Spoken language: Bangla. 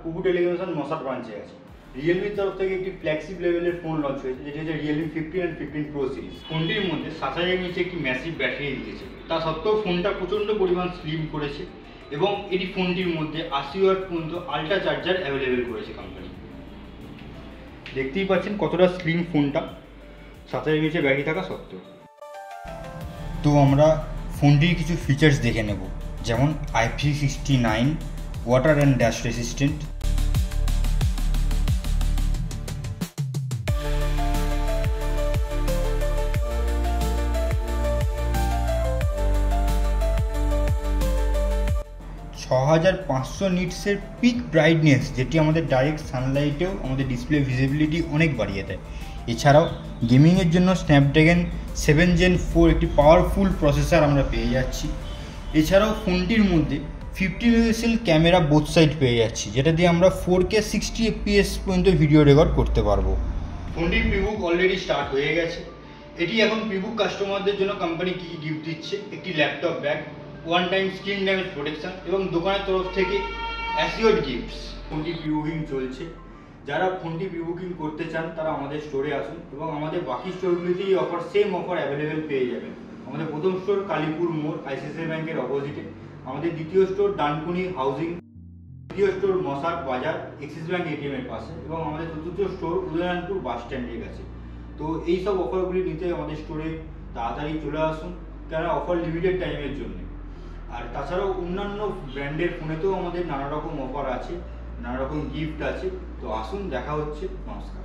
কুকু টেলিকমিউনিকেশন মশার ব্রাঞ্চে আছে। রিয়েলমির তরফ থেকে একটি ফ্ল্যাগশিপ লেভেলের ফোন লঞ্চ হয়েছে, যেটি হচ্ছে রিয়েলমি 15 অ্যান্ড 15 প্রো সিরিজ। ফোনটির মধ্যে 7000 নিচে একটি ম্যাসিভ ব্যাটারি দিয়েছে, তা সত্ত্বেও ফোনটা প্রচণ্ড পরিমাণ স্লিম করেছে এবং এটি ফোনটির মধ্যে 80 ওয়াট পর্যন্ত আল্ট্রা চার্জার অ্যাভেলেবেল করেছে কোম্পানি। দেখতেই পাচ্ছেন কতটা স্লিম ফোনটা 7000 নিচে ব্যাটারি থাকা সত্ত্বেও। তো আমরা ফোনটির কিছু ফিচার্স দেখে নেব, যেমন IP69 water and dust resistant, নিটসের পিক ব্রাইটনেস, যেটি আমাদের ডাইরেক্ট সানলাইটেও আমাদের ডিসপ্লে ভিজিবিলিটি অনেক বাড়িয়ে দেয়। এছাড়াও গেমিংয়ের জন্য স্ন্যাপড্রাগন 7 Gen 4 একটি পাওয়ারফুল প্রসেসর আমরা পেয়ে যাচ্ছি। এছাড়াও ফোনটির মধ্যে 50 মেগাপিক্সেল ক্যামেরা বোথ সাইড পেয়ে যাচ্ছি, যেটা দিয়ে আমরা 4K 60 FPS পর্যন্ত ভিডিও রেকর্ড করতে পারবো। ফোনটির প্রিবুক অলরেডি স্টার্ট হয়ে গেছে। এটি এখন প্রিবুক কাস্টমারদের জন্য কোম্পানি কী গিফট দিচ্ছে, একটি laptop bag, one time screen damage protection এবং দোকানের তরফ থেকে অ্যাসিওর্ড গিফটস। ফোনটি প্রিবুকিং চলছে। যারা ফোনটি প্রিবুকিং করতে চান তারা আমাদের স্টোরে আসুন এবং আমাদের বাকি স্টোরগুলিতেই সেম অফার অ্যাভেলেবেল পেয়ে যাবেন। আমাদের প্রথম স্টোর কালীপুর মোড় ICICI ব্যাংকের অপোজিটে, আমাদের দ্বিতীয় স্টোর ডানকুনি হাউজিং, তৃতীয় স্টোর মশার বাজার এক্সিস ব্যাংক ATM এর পাশে এবং আমাদের চতুর্থ স্টোর উদয়নারায়ণপুর বাস স্ট্যান্ডের কাছে। তো এই সব অফারগুলি নিতে আমাদের স্টোরে তাড়াতাড়ি চলে আসুন, কেননা অফার লিমিটেড টাইমের জন্য। আর তাছাড়াও অন্যান্য ব্র্যান্ডের ফোনেতেও আমাদের নানা রকম অফার আছে, নানা রকম গিফট আছে। তো আসুন, দেখা হচ্ছে। নমস্কার।